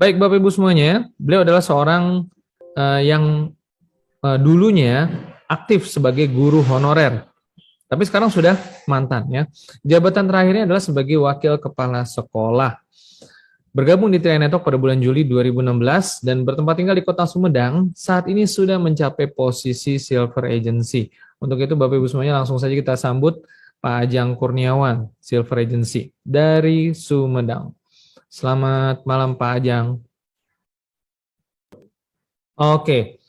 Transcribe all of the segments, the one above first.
Baik Bapak Ibu semuanya, beliau adalah seorang yang dulunya aktif sebagai guru honorer, tapi sekarang sudah mantan ya. Jabatan terakhirnya adalah sebagai wakil kepala sekolah. Bergabung di Trian Network pada bulan Juli 2016 dan bertempat tinggal di Kota Sumedang, saat ini sudah mencapai posisi Silver Agency. Untuk itu Bapak Ibu semuanya langsung saja kita sambut Pak Ajang Kurniawan, Silver Agency dari Sumedang. Selamat malam Pak Ajang. Oke,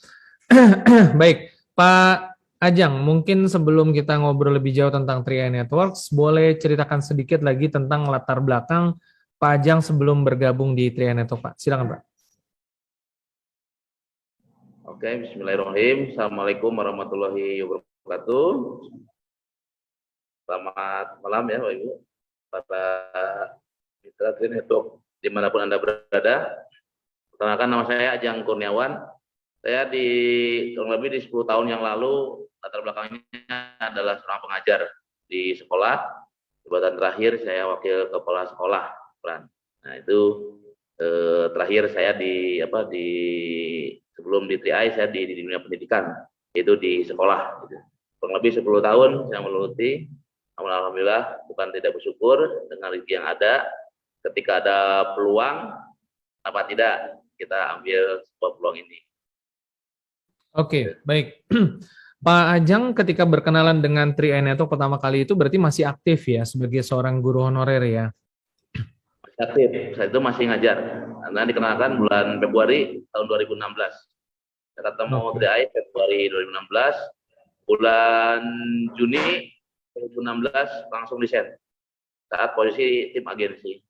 baik Pak Ajang, mungkin sebelum kita ngobrol lebih jauh tentang Tri Networks, boleh ceritakan sedikit lagi tentang latar belakang Pak Ajang sebelum bergabung di Tri Network, Pak. Silakan, Pak. Oke, bismillahirrahmanirrahim. Assalamualaikum warahmatullahi wabarakatuh. Selamat malam ya Bapak Ibu, para mitra Tri Network dimanapun Anda berada. Perkenalkan, nama saya Ajang Kurniawan. Saya kurang lebih di 10 tahun yang lalu, latar belakangnya adalah seorang pengajar di sekolah. Jabatan terakhir saya wakil kepala sekolah, Nah itu terakhir saya sebelum di TRI saya di dunia pendidikan, itu di sekolah. Kurang lebih 10 tahun saya meluruti. Alhamdulillah, bukan tidak bersyukur dengan rezeki yang ada. Ketika ada peluang, apa tidak kita ambil sebuah peluang ini. Oke, baik. Pak Ajang ketika berkenalan dengan Tri Network pertama kali itu berarti masih aktif ya sebagai seorang guru honorer ya? Aktif, saya itu masih ngajar. Karena dikenalkan bulan Februari tahun 2016. Saya ketemu TRI Februari 2016, bulan Juni 2016 langsung desain saat posisi tim agensi.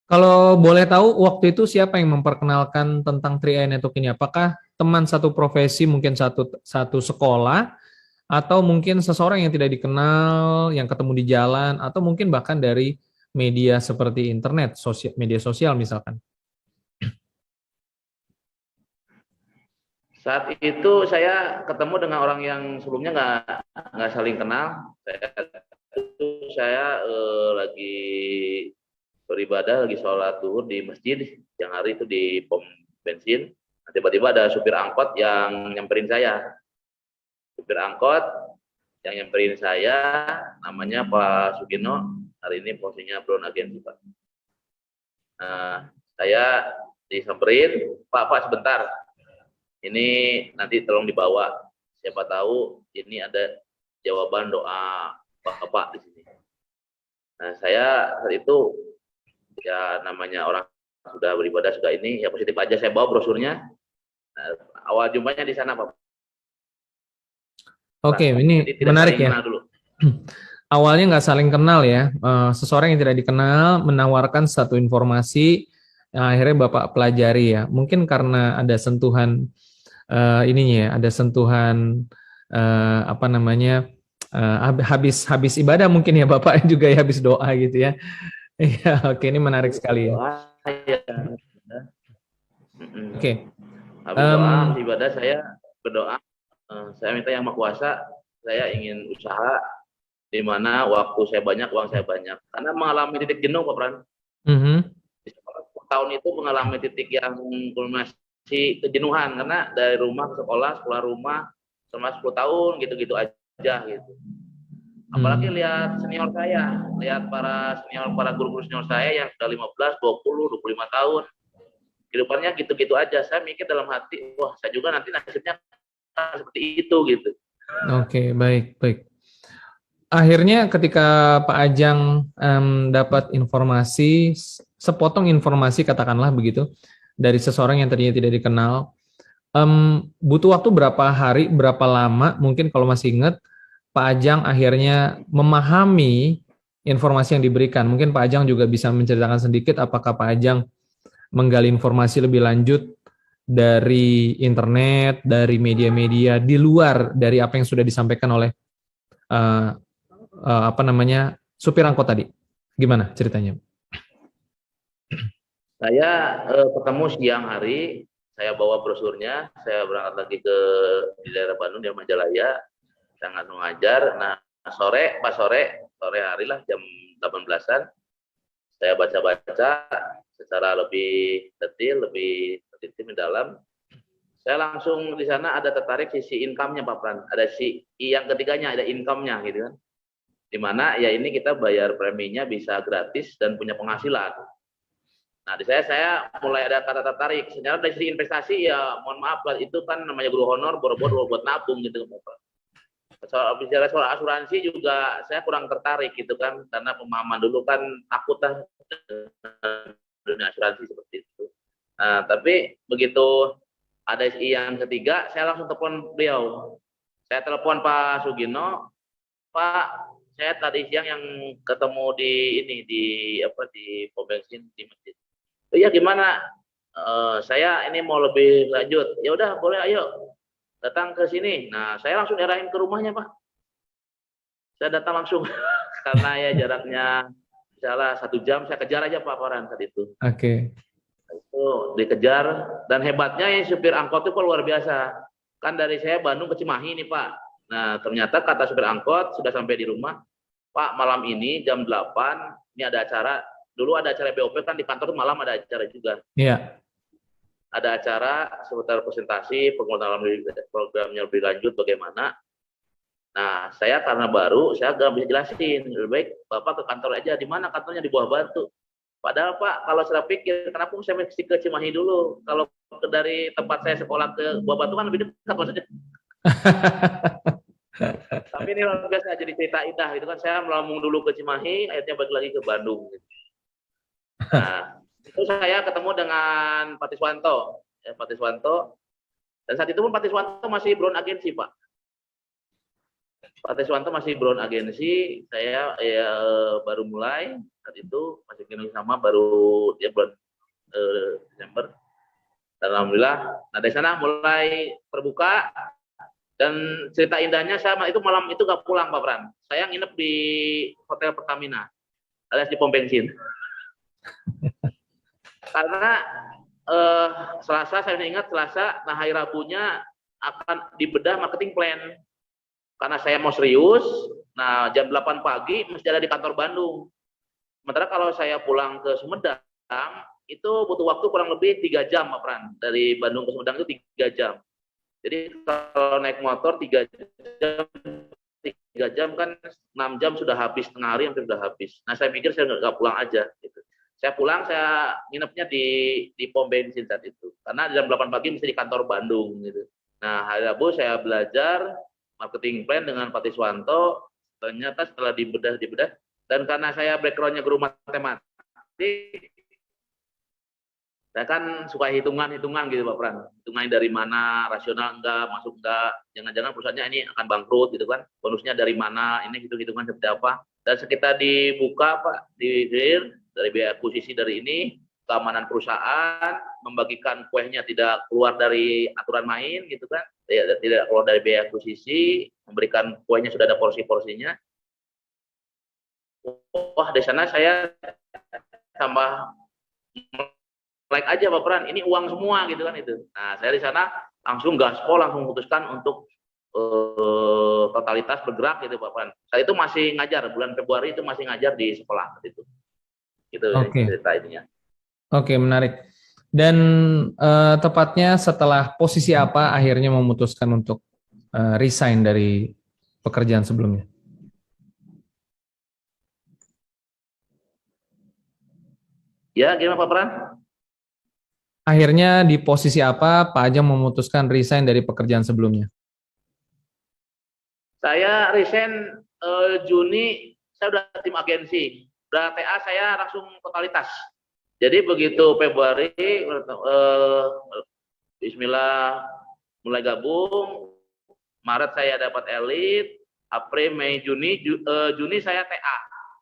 Kalau boleh tahu waktu itu siapa yang memperkenalkan tentang Tri Network ini? Apakah teman satu profesi, mungkin satu sekolah, atau mungkin seseorang yang tidak dikenal, yang ketemu di jalan, atau mungkin bahkan dari media seperti internet, media sosial misalkan? Saat itu saya ketemu dengan orang yang sebelumnya nggak saling kenal. Saya lagi beribadah, lagi sholat zuhur di masjid yang hari itu di pom bensin. Tiba-tiba ada supir angkot yang nyamperin saya. Supir angkot yang nyamperin saya namanya Pak Sugino. Hari ini posisinya Brown Agency, Pak. Nah, saya disamperin, Pak sebentar. Ini nanti tolong dibawa. Siapa tahu ini ada jawaban doa Bapak di sini. Nah, saya saat itu ya namanya orang sudah beribadah sudah ini ya positif aja, saya bawa brosurnya. Nah, awal jumpanya di sana, Pak. Oke, ini menarik ya. Dulu. Awalnya nggak saling kenal ya, seseorang yang tidak dikenal menawarkan satu informasi yang akhirnya Bapak pelajari ya. Mungkin karena ada sentuhan ininya ya, ada sentuhan apa namanya habis ibadah mungkin ya Bapak juga ya, habis doa gitu ya. Iya, oke, ini menarik sekali ya. Oke. Habis doa, habis ibadah saya berdoa, saya minta Yang Maha Kuasa, saya ingin usaha di mana waktu saya banyak, uang saya banyak. Karena mengalami titik jenuh, Pak Pran. Di sekolah 10 tahun itu mengalami titik yang kulminasi kejenuhan karena dari rumah ke sekolah, sekolah rumah selama 10 tahun gitu-gitu aja gitu. Apalagi lihat senior saya, lihat para guru-guru senior saya yang sudah 15, 20, 25 tahun. Kehidupannya gitu-gitu aja. Saya mikir dalam hati, wah saya juga nanti nasibnya seperti itu gitu. Oke, baik. Akhirnya ketika Pak Ajang dapat informasi, sepotong informasi katakanlah begitu, dari seseorang yang tadinya tidak dikenal, butuh waktu berapa hari, berapa lama, mungkin kalau masih ingat, Pak Ajang akhirnya memahami informasi yang diberikan. Mungkin Pak Ajang juga bisa menceritakan sedikit apakah Pak Ajang menggali informasi lebih lanjut dari internet, dari media-media di luar dari apa yang sudah disampaikan oleh supir angkot tadi. Gimana ceritanya? Saya ketemu siang hari, saya bawa brosurnya, saya berangkat lagi di daerah Bandung, di Majalaya, saya langsung ngajar. Nah, sore hari lah jam 18-an, saya baca-baca, secara lebih detail, lebih mendalam. Saya langsung di sana ada tertarik sisi income-nya Pak Pran. Ada si yang ketiganya ada income-nya gitu kan. Di mana ya ini kita bayar preminya bisa gratis dan punya penghasilan. Nah, di saya mulai ada kata tertarik. Sebenarnya dari sisi investasi ya mohon maaf itu kan namanya guru honor boro-boro buat nabung gitu Pak. Bicara soal asuransi juga saya kurang tertarik gitu kan karena pemahaman dulu kan takut lah dunia asuransi seperti itu. Nah, tapi begitu ada yang ketiga, saya langsung telepon beliau. Saya telepon Pak Sugino, Pak, saya tadi siang yang ketemu di ini di pom bensin di masjid. Oh iya gimana? Saya ini mau lebih lanjut. Ya udah boleh ayo datang ke sini. Nah saya langsung arahin ke rumahnya Pak. Saya datang langsung karena ya jaraknya misalnya 1 jam saya kejar aja Pak Farhan saat itu. Oke. Itu dikejar dan hebatnya ya supir angkot itu luar biasa. Kan dari saya Bandung ke Cimahi nih Pak. Nah ternyata kata supir angkot sudah sampai di rumah. Pak malam ini jam 8 ini ada acara. Dulu ada acara BOP kan di kantor malam ada acara juga. Iya. Ada acara seputar presentasi pengenalan programnya lebih lanjut bagaimana. Nah saya karena baru saya nggak bisa jelasin. Lebih baik Bapak ke kantor aja. Di mana kantornya? Di Buah Batu. Padahal Pak, kalau saya pikir, kenapa saya mesti ke Cimahi dulu? Kalau dari tempat saya sekolah ke Buah Batu kan lebih dekat maksudnya. Tapi ini luar biasa jadi cerita indah itu kan saya melambung dulu ke Cimahi, akhirnya balik lagi ke Bandung. Nah, itu saya ketemu dengan Pak Tiswanto, ya, Pak Tiswanto. Dan saat itu pun Pak Tiswanto masih brown agensi Pak. Pak Tiswanto masih brown agensi, saya ya, baru mulai saat itu masih gini sama baru ya bulan Desember. Dan alhamdulillah, nah dari sana mulai terbuka dan cerita indahnya sama itu malam itu gak pulang Pak Pran. Saya nginep di Hotel Pertamina alias di pom bensin. Karena Selasa saya ingat Selasa, nah hari Rabunya akan dibedah marketing plan. Karena saya mau serius, nah jam 8 pagi mesti ada di kantor Bandung. Sementara kalau saya pulang ke Sumedang, itu butuh waktu kurang lebih 3 jam, Pak Pran. Dari Bandung ke Sumedang itu 3 jam. Jadi kalau naik motor 3 jam, 3 jam kan 6 jam sudah habis, setengah hari hampir sudah habis. Nah saya pikir saya nggak pulang aja. Gitu. Saya pulang, saya nginepnya di pom bensin saat itu. Karena jam 8 pagi mesti di kantor Bandung. Gitu. Nah hari Rabu saya belajar marketing plan dengan Pak Tiswanto. Ternyata setelah dibedah, dan karena saya backgroundnya guru matematik, saya kan suka hitungan gitu Pak Pran. Hitungan dari mana, rasional enggak, masuk enggak, jangan-jangan perusahaannya ini akan bangkrut gitu kan. Bonusnya dari mana, ini hitung-hitungan seperti apa. Dan sekitar dibuka Pak, dari biaya akuisisi dari ini, keamanan perusahaan, membagikan kuehnya tidak keluar dari aturan main gitu kan. Tidak keluar dari biaya akuisisi, memberikan kuehnya sudah ada porsi-porsinya. Wah, di sana saya tambah like aja Pak Pran, ini uang semua gitu kan itu. Nah, saya di sana langsung gaspol, langsung memutuskan untuk totalitas bergerak gitu Pak Pran. Saat itu masih ngajar, bulan Februari itu masih ngajar di sekolah gitu. Itu cerita ininya. Oke, menarik. Dan tepatnya setelah posisi apa akhirnya memutuskan untuk resign dari pekerjaan sebelumnya? Ya, gimana Pak Pran? Akhirnya di posisi apa Pak Ajeng memutuskan resign dari pekerjaan sebelumnya? Saya resign Juni, saya udah tim agensi. Udah TA saya langsung totalitas. Jadi begitu Februari, Bismillah mulai gabung. Maret saya dapat elit, April, Mei, Juni saya TA.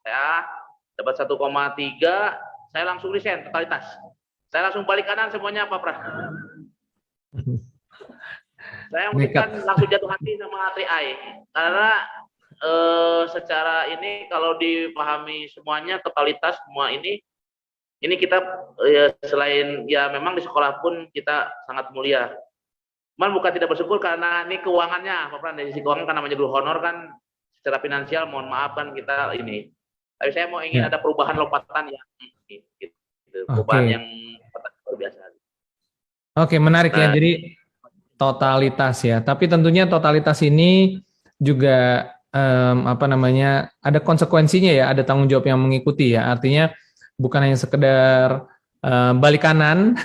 TA dapat 1,3, saya langsung resign totalitas. Saya langsung balik kanan semuanya Pak Pran. Saya kan langsung jatuh hati sama TI karena secara ini kalau dipahami semuanya totalitas semua ini kita ya, selain ya memang di sekolah pun kita sangat mulia. Cuman bukan tidak bersyukur karena ini keuangannya Pak Pran, dari sisi keuangan kan namanya guru honor kan secara finansial mohon maaf kan kita ini. Tapi saya mau ingin ada perubahan lompatan ya. Gitu. Perubahan Oke. yang luar biasa. Oke, menarik ya. Nah, Jadi totalitas ya. Tapi tentunya totalitas ini juga apa namanya, ada konsekuensinya ya, ada tanggung jawab yang mengikuti ya. Artinya bukan hanya sekedar balik kanan,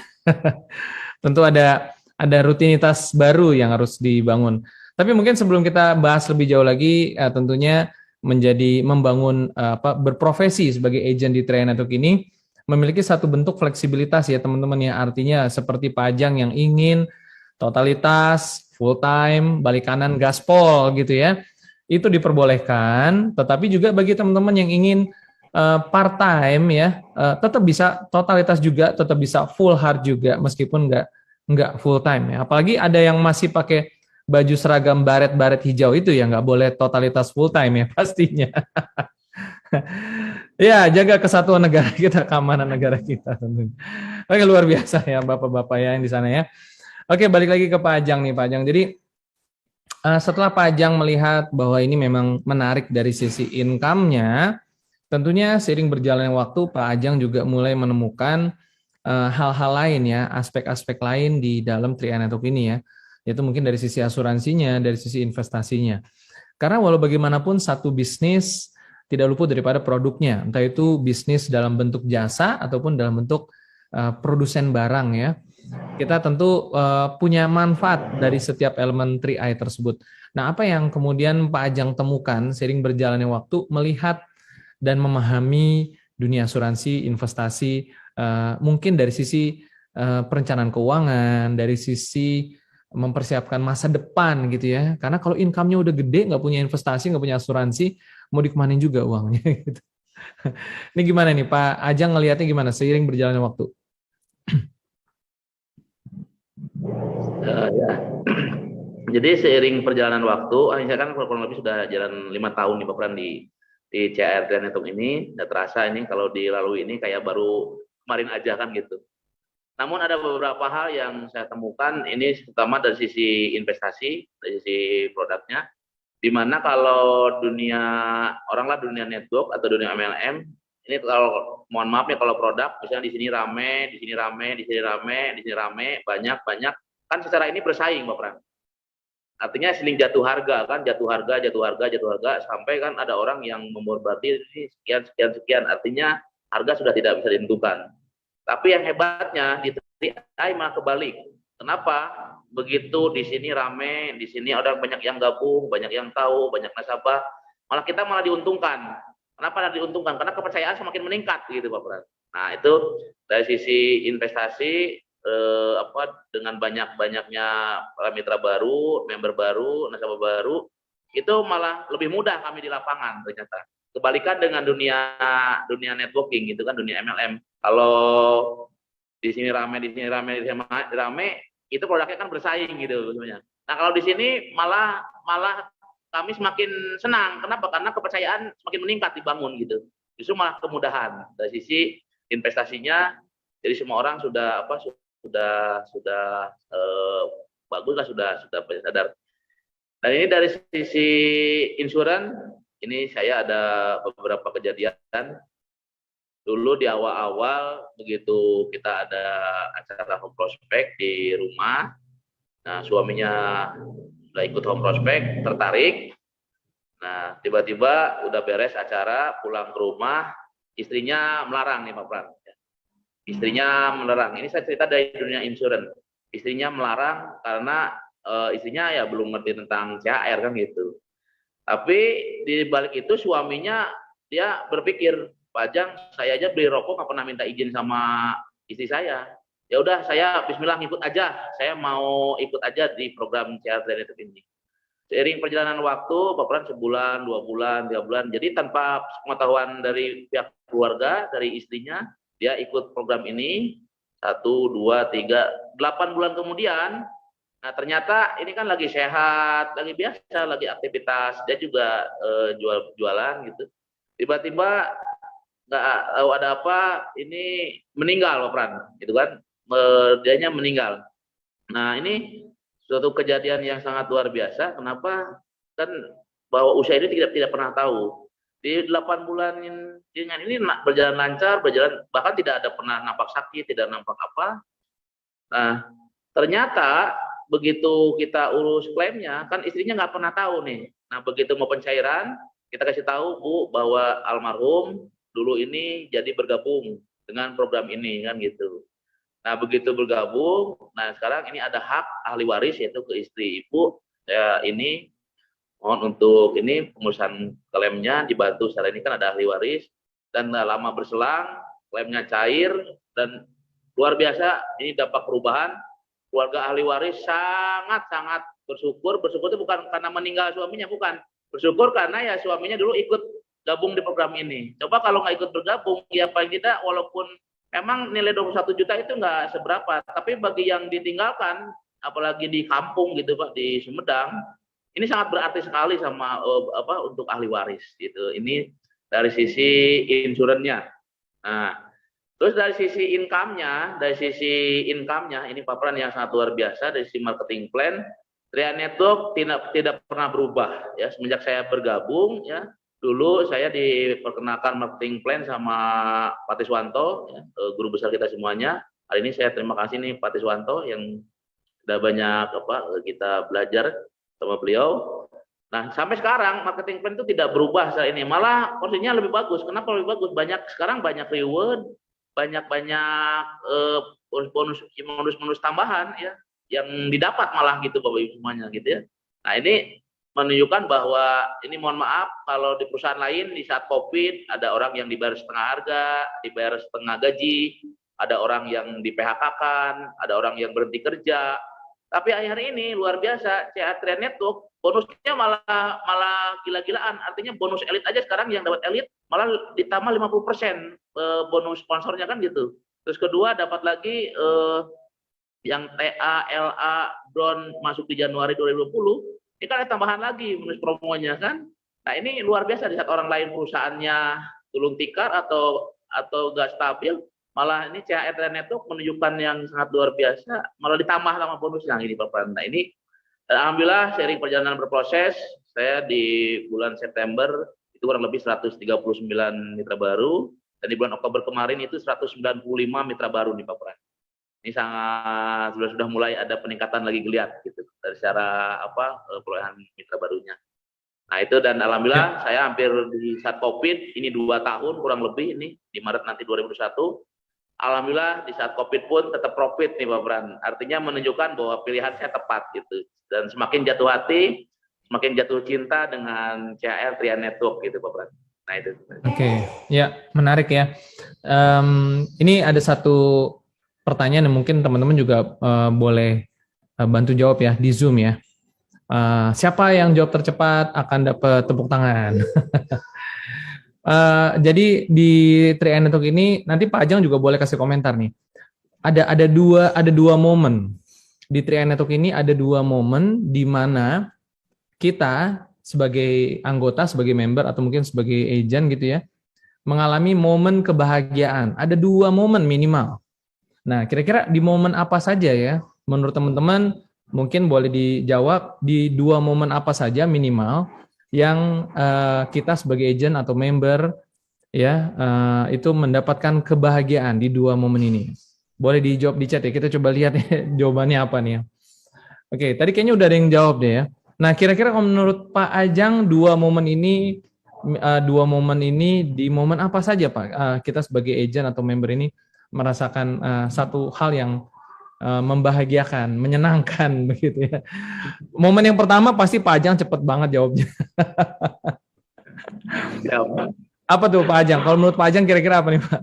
tentu ada rutinitas baru yang harus dibangun. Tapi mungkin sebelum kita bahas lebih jauh lagi, tentunya membangun berprofesi sebagai agent di Tria Network ini memiliki satu bentuk fleksibilitas ya teman-teman ya. Artinya seperti Pak Ajang yang ingin totalitas, full time, balik kanan, gaspol gitu ya. Itu diperbolehkan, tetapi juga bagi teman-teman yang ingin part time ya, tetap bisa totalitas juga, tetap bisa full hard juga meskipun nggak full time ya. Apalagi ada yang masih pakai baju seragam baret-baret hijau itu ya nggak boleh totalitas full time ya pastinya. Ya, jaga kesatuan negara kita, keamanan negara kita tentunya. Oke, luar biasa ya Bapak-bapak ya yang di sana ya. Oke, balik lagi ke Pak Ajang nih, Pak Ajang. Jadi setelah Pak Ajang melihat bahwa ini memang menarik dari sisi income-nya, tentunya seiring berjalannya waktu Pak Ajang juga mulai menemukan hal-hal lain ya, aspek-aspek lain di dalam Tria Network ini ya, yaitu mungkin dari sisi asuransinya, dari sisi investasinya. Karena walau bagaimanapun satu bisnis tidak luput daripada produknya, entah itu bisnis dalam bentuk jasa ataupun dalam bentuk produsen barang ya. Kita tentu punya manfaat dari setiap elemen 3i tersebut. Nah, apa yang kemudian Pak Ajang temukan seiring berjalannya waktu melihat dan memahami dunia asuransi, investasi, mungkin dari sisi perencanaan keuangan, dari sisi mempersiapkan masa depan gitu ya. Karena kalau income-nya udah gede, nggak punya investasi, nggak punya asuransi, mau dikemanin juga uangnya gitu. Ini gimana nih Pak Ajang ngelihatnya gimana seiring berjalannya waktu? ya. Jadi seiring perjalanan waktu, saya kan kurang lebih sudah jalan 5 tahun nih Pak Pran di CR dan Network ini. Nggak terasa ini kalau dilalui ini kayak baru kemarin aja kan gitu. Namun ada beberapa hal yang saya temukan ini terutama dari sisi investasi, dari sisi produknya. Di mana kalau dunia oranglah dunia network atau dunia MLM ini kalau mohon maaf ya kalau produk misalnya di sini rame, di sini rame, di sini rame, di sini rame, banyak banyak kan secara ini bersaing Pak Pran. Artinya seling jatuh harga kan, jatuh harga, jatuh harga, jatuh harga sampai kan ada orang yang memborbardir ini sekian sekian sekian. Artinya harga sudah tidak bisa ditentukan. Tapi yang hebatnya di TI malah kebalik. Kenapa? Begitu di sini rame, di sini ada banyak yang gabung, banyak yang tahu, banyak nasabah, malah kita malah diuntungkan. Kenapa diuntungkan? Karena kepercayaan semakin meningkat gitu Pak Pras. Nah itu dari sisi investasi dengan banyak-banyaknya mitra baru, member baru, nasabah baru, itu malah lebih mudah kami di lapangan ternyata. Kebalikan dengan dunia networking gitu kan, dunia MLM. Kalau di sini rame, di sini rame, di sini rame, itu produknya kan bersaing gitu sebenarnya. Nah kalau di sini malah malah kami semakin senang. Kenapa? Karena kepercayaan semakin meningkat dibangun gitu. Justru malah kemudahan dari sisi investasinya. Jadi semua orang sudah bagus lah sudah sadar. Dan ini dari sisi insuran, ini saya ada beberapa kejadian. Dulu di awal-awal begitu kita ada acara home prospect di rumah, nah suaminya udah ikut home prospect, tertarik. Nah tiba-tiba udah beres acara, pulang ke rumah, istrinya melarang nih Pak Pran. Istrinya melarang. Ini saya cerita dari dunia insurance. Istrinya melarang karena istrinya ya belum ngerti tentang CHR kan gitu. Tapi di balik itu suaminya dia berpikir, Pak Ajang, saya aja beli rokok nggak pernah minta izin sama istri saya. Ya udah saya Bismillah ngikut aja. Saya mau ikut aja di program CR Trade ini. Seiring perjalanan waktu, Bapak sebulan, 2 bulan, 3 bulan. Jadi tanpa pengetahuan dari pihak keluarga, dari istrinya, dia ikut program ini 1, 2, 3, 8 bulan kemudian. Nah ternyata ini kan lagi sehat, lagi biasa, lagi aktivitas. Dia juga jualan gitu. Tiba-tiba nggak tahu ada apa, ini meninggal Pak Pran, gitu kan? Dianya meninggal. Nah ini suatu kejadian yang sangat luar biasa. Kenapa? Kan bahwa usia ini tidak pernah tahu. Di 8 bulan dengan ini berjalan lancar, bahkan tidak ada pernah nampak sakit, tidak nampak apa. Nah, ternyata begitu kita urus klaimnya, kan istrinya nggak pernah tahu nih. Nah, begitu mau pencairan, kita kasih tahu, Bu, bahwa almarhum dulu ini jadi bergabung dengan program ini, kan gitu. Nah, begitu bergabung, nah sekarang ini ada hak ahli waris, yaitu ke istri ibu. Ya, ini mohon untuk ini pengurusan klaimnya dibantu. Secara ini kan ada ahli waris, dan lama berselang, klaimnya cair, dan luar biasa, ini dampak perubahan. Keluarga ahli waris sangat-sangat bersyukur. Bersyukur itu bukan karena meninggal suaminya, bukan. Bersyukur karena ya suaminya dulu ikut gabung di program ini. Coba kalau nggak ikut bergabung, ya paling tidak walaupun memang nilai 21 juta itu nggak seberapa, tapi bagi yang ditinggalkan, apalagi di kampung gitu Pak, di Sumedang, ini sangat berarti sekali sama untuk ahli waris gitu. Ini dari sisi insurannya. Nah, terus dari sisi income-nya, ini Pak Pran yang sangat luar biasa. Dari sisi marketing plan, Tria Network tidak pernah berubah ya semenjak saya bergabung ya. Dulu saya diperkenalkan marketing plan sama Pak Tiswanto, ya, guru besar kita semuanya. Hari ini saya terima kasih nih Pak Tiswanto yang sudah banyak kita belajar sama beliau. Nah, sampai sekarang marketing plan itu tidak berubah saat ini. Malah porsinya lebih bagus. Kenapa lebih bagus? Sekarang banyak reward, banyak bonus tambahan ya yang didapat malah gitu Bapak Ibu semuanya gitu ya. Nah, ini menunjukkan bahwa ini mohon maaf kalau di perusahaan lain di saat COVID ada orang yang dibayar setengah harga, dibayar setengah gaji, ada orang yang di PHK-kan, ada orang yang berhenti kerja. Tapi hari ini luar biasa, CA Tria Network bonusnya malah gila-gilaan. Artinya bonus elit aja sekarang yang dapat elit malah ditambah 50% bonus sponsornya kan gitu. Terus kedua dapat lagi yang TA, LA, Drone masuk di Januari 2020. Ini kan ada tambahan lagi bonus promonya kan. Nah, ini luar biasa di saat orang lain perusahaannya gulung tikar atau nggak stabil, malah ini CHR Tria Network menunjukkan yang sangat luar biasa, malah ditambah sama bonus yang ini Bapak. Nah, ini alhamdulillah sering perjalanan berproses. Saya di bulan September itu kurang lebih 139 mitra baru, dan di bulan Oktober kemarin itu 195 mitra baru nih Bapak. Ini sangat sudah mulai ada peningkatan lagi geliat gitu dari secara perolehan mitra barunya. Nah, itu dan alhamdulillah saya hampir di saat COVID ini 2 tahun kurang lebih, ini di Maret nanti 2021. Alhamdulillah di saat COVID pun tetap profit nih Pak Bran. Artinya menunjukkan bahwa pilihan saya tepat gitu. Dan semakin jatuh hati, semakin jatuh cinta dengan CHR Tria Network gitu Pak Bran. Nah, itu. Oke, ya menarik ya. Ini ada satu pertanyaan yang mungkin teman-teman juga boleh bantu jawab ya di Zoom ya. Siapa yang jawab tercepat akan dapat tepuk tangan. Jadi di Tria Network ini nanti Pak Ajang juga boleh kasih komentar nih. Ada dua momen di Tria Network ini, ada 2 momen di mana kita sebagai anggota, sebagai member atau mungkin sebagai agent gitu ya, mengalami momen kebahagiaan. Ada 2 momen minimal. Nah, kira-kira di momen apa saja ya? Menurut teman-teman mungkin boleh dijawab di 2 momen apa saja minimal yang kita sebagai agent atau member ya itu mendapatkan kebahagiaan di 2 momen ini. Boleh dijawab di chat ya. Kita coba lihat ya, jawabannya apa nih ya. Oke, tadi kayaknya udah ada yang jawab deh ya. Nah, kira-kira kalau menurut Pak Ajang 2 momen ini di momen apa saja Pak? Kita sebagai agent atau member ini merasakan satu hal yang membahagiakan, menyenangkan begitu ya. Momen yang pertama pasti Pak Ajang cepet banget jawabnya. Apa tuh Pak Ajang? Kalau menurut Pak Ajang kira-kira apa nih Pak?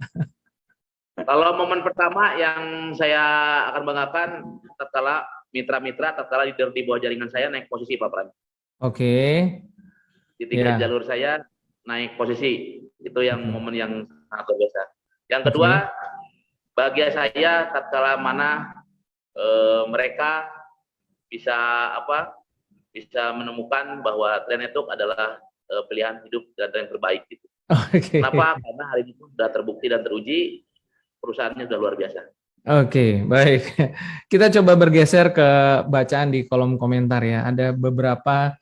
Kalau momen pertama yang saya akan banggakan tatkala mitra-mitra, tatkala leader di bawah jaringan saya naik posisi Pak Pran. Oke. Di 3 jalur saya naik posisi. Itu yang momen yang sangat luar biasa. Yang kedua, bahagia saya tatkala mana mereka bisa menemukan bahwa Tria Network adalah pilihan hidup dan yang terbaik gitu. Kenapa? Karena hari ini sudah terbukti dan teruji perusahaannya sudah luar biasa. Oke, baik. Kita coba bergeser ke bacaan di kolom komentar ya. Ada beberapa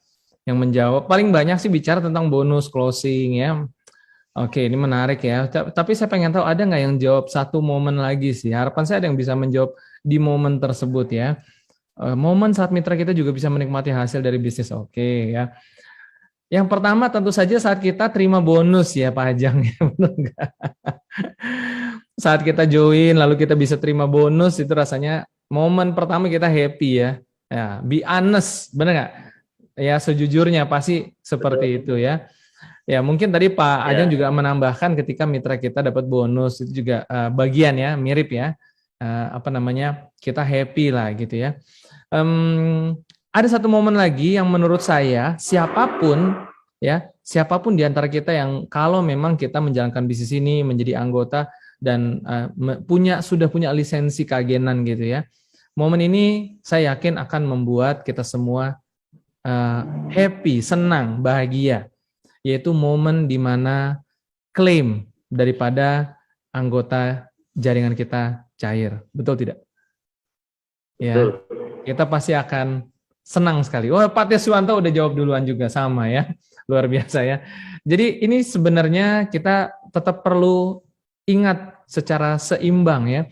yang menjawab. Paling banyak sih bicara tentang bonus closing ya. Oke, ini menarik ya. Tapi saya pengen tahu ada nggak yang jawab satu momen lagi sih. Harapan saya ada yang bisa menjawab di momen tersebut ya. Momen saat mitra kita juga bisa menikmati hasil dari bisnis. Oke ya. Yang pertama tentu saja saat kita terima bonus ya Pak Ajang. Ya, betul nggak? Saat kita join lalu kita bisa terima bonus itu rasanya momen pertama kita happy ya. Ya, be honest, benar nggak? Ya sejujurnya pasti seperti itu ya. Ya mungkin tadi Pak Ajeng Ya, juga menambahkan ketika mitra kita dapat bonus itu juga bagian ya mirip ya. Apa namanya, kita happy lah gitu ya. Ada satu momen lagi yang menurut saya siapapun di antara kita yang kalau memang kita menjalankan bisnis ini menjadi anggota dan sudah punya lisensi keagenan gitu ya. Momen ini saya yakin akan membuat kita semua happy, senang, bahagia, yaitu momen di mana klaim daripada anggota jaringan kita cair. Betul tidak? Ya, betul. kita pasti akan senang sekali. Oh, Pak Teswanto udah jawab duluan juga sama ya. Luar biasa ya. Jadi ini sebenarnya kita tetap perlu ingat secara seimbang ya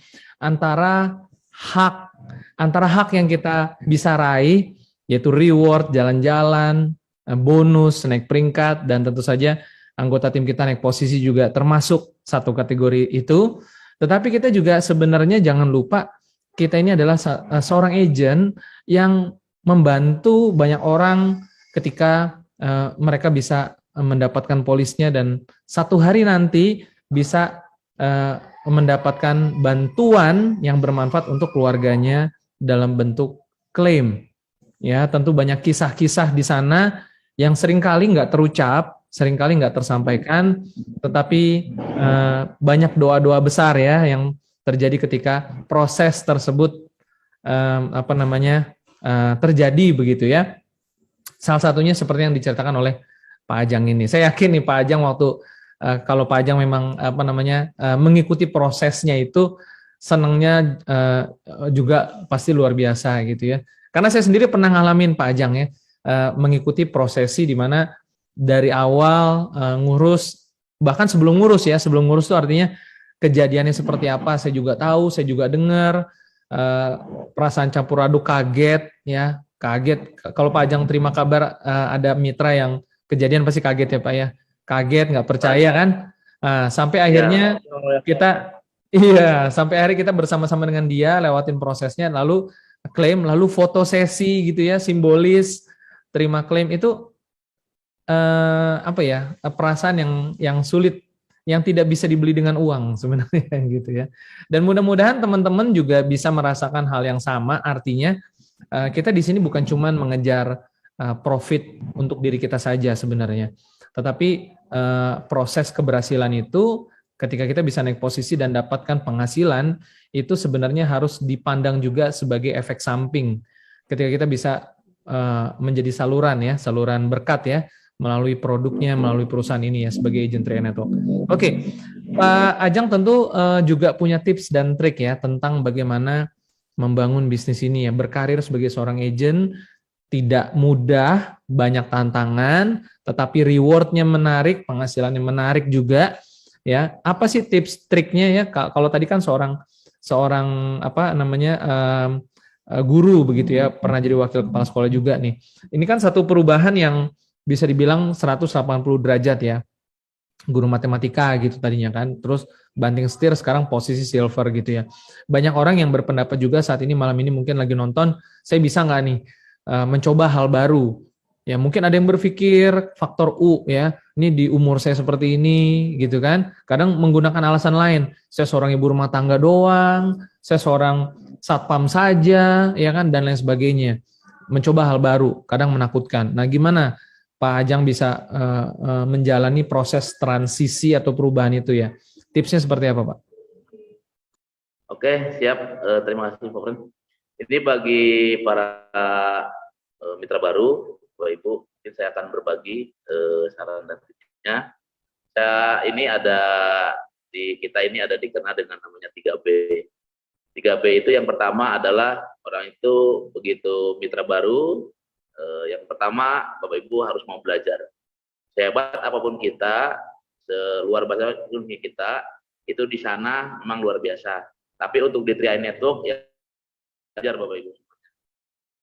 antara hak yang kita bisa raih yaitu reward, jalan-jalan, bonus, naik peringkat, dan tentu saja anggota tim kita naik posisi juga termasuk satu kategori itu. Tetapi kita juga sebenarnya jangan lupa kita ini adalah seorang agent yang membantu banyak orang ketika mereka bisa mendapatkan polisnya dan satu hari nanti bisa mendapatkan bantuan yang bermanfaat untuk keluarganya dalam bentuk klaim. Ya, tentu banyak kisah-kisah di sana yang seringkali nggak terucap, seringkali nggak tersampaikan, tetapi banyak doa-doa besar ya yang terjadi ketika proses tersebut terjadi begitu ya. Salah satunya seperti yang diceritakan oleh Pak Ajang ini. Saya yakin nih Pak Ajang waktu kalau Pak Ajang memang mengikuti prosesnya itu senangnya juga pasti luar biasa gitu ya. Karena saya sendiri pernah ngalamin Pak Ajang ya, mengikuti prosesi di mana dari awal ngurus, bahkan sebelum ngurus itu artinya kejadiannya seperti apa, saya juga tahu, saya juga dengar, perasaan campur aduk kaget ya, kaget. Kalau Pak Ajang terima kabar ada mitra yang kejadian pasti kaget ya Pak ya, kaget nggak percaya kan, sampai akhirnya Ya, kita, iya, sampai akhirnya kita bersama-sama dengan dia lewatin prosesnya, lalu klaim, lalu foto sesi gitu ya, simbolis terima klaim itu perasaan yang sulit, yang tidak bisa dibeli dengan uang sebenarnya gitu ya. Dan mudah-mudahan teman-teman juga bisa merasakan hal yang sama. Artinya kita di sini bukan cuma mengejar profit untuk diri kita saja sebenarnya, tetapi proses keberhasilan itu ketika kita bisa naik posisi dan dapatkan penghasilan itu sebenarnya harus dipandang juga sebagai efek samping. Ketika kita bisa menjadi saluran berkat ya, melalui produknya, melalui perusahaan ini ya sebagai agent trade network. Oke, Pak Ajang tentu juga punya tips dan trik ya tentang bagaimana membangun bisnis ini ya. Berkarir sebagai seorang agent tidak mudah, banyak tantangan, tetapi rewardnya menarik, penghasilannya menarik juga ya. Apa sih tips triknya ya? Kalau tadi kan seorang guru begitu ya, pernah jadi wakil kepala sekolah juga nih. Ini kan satu perubahan yang bisa dibilang 180 derajat ya. Guru matematika gitu tadinya kan, terus banting setir sekarang posisi silver gitu ya. Banyak orang yang berpendapat juga saat ini malam ini mungkin lagi nonton, saya bisa nggak nih mencoba hal baru? Ya mungkin ada yang berpikir faktor U ya, ini di umur saya seperti ini gitu kan. Kadang menggunakan alasan lain, saya seorang ibu rumah tangga doang, saya seorang satpam saja, ya kan, dan lain sebagainya. Mencoba hal baru, kadang menakutkan. Nah, gimana Pak Ajang bisa menjalani proses transisi atau perubahan itu ya? Tipsnya seperti apa, Pak? oke, siap. Terima kasih, Pak Pren. Ini bagi para mitra baru, Bapak Ibu, mungkin saya akan berbagi saran dan tipsnya. Kita ini ada dikenal dengan namanya 3B. 3B itu yang pertama adalah orang itu begitu mitra baru Yang pertama, Bapak Ibu harus mau belajar. Sehebat apapun kita, seluar biasa kita, itu di sana memang luar biasa. Tapi untuk di Tri Network ya belajar Bapak Ibu.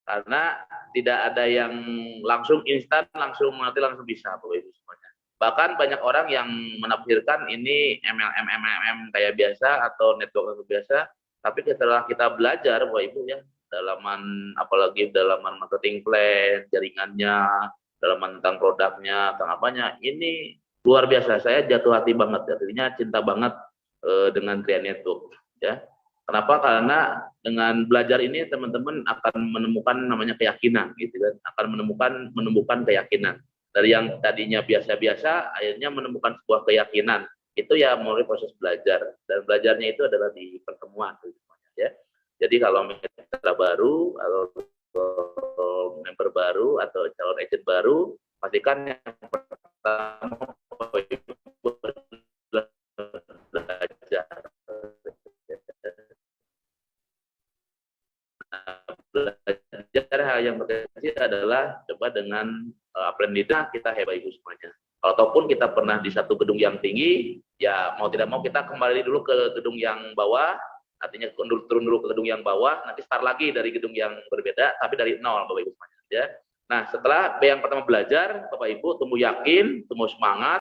Karena tidak ada yang langsung instan, langsung nanti langsung bisa Bapak Ibu semuanya. Bahkan banyak orang yang menafsirkan ini MLM kayak biasa atau network biasa, tapi setelah kita belajar Bapak Ibu ya, dalaman apalagi dalaman marketing plan, jaringannya, dalaman tentang produknya, tentang apanya, ini luar biasa. Saya jatuh hati banget, artinya cinta banget dengan Tri Network ya. Kenapa? Karena dengan belajar ini teman-teman akan menemukan namanya keyakinan, gitu kan? Akan menemukan keyakinan. Dari yang tadinya biasa-biasa, akhirnya menemukan sebuah keyakinan. Itu ya melalui proses belajar. Dan belajarnya itu adalah di pertemuan, ya. Jadi kalau mitra baru, atau member baru, atau calon agent baru, pastikan yang pertama belajar. Belajar hal yang terkecil adalah coba dengan aprendiza kita hebat Ibu semuanya. Ataupun kita pernah di satu gedung yang tinggi, ya mau tidak mau kita kembali dulu ke gedung yang bawah, artinya turun dulu ke gedung yang bawah, nanti start lagi dari gedung yang berbeda, tapi dari nol Bapak Ibu semuanya. Ya. Nah setelah yang pertama belajar, Bapak Ibu tumbuh yakin, tumbuh semangat,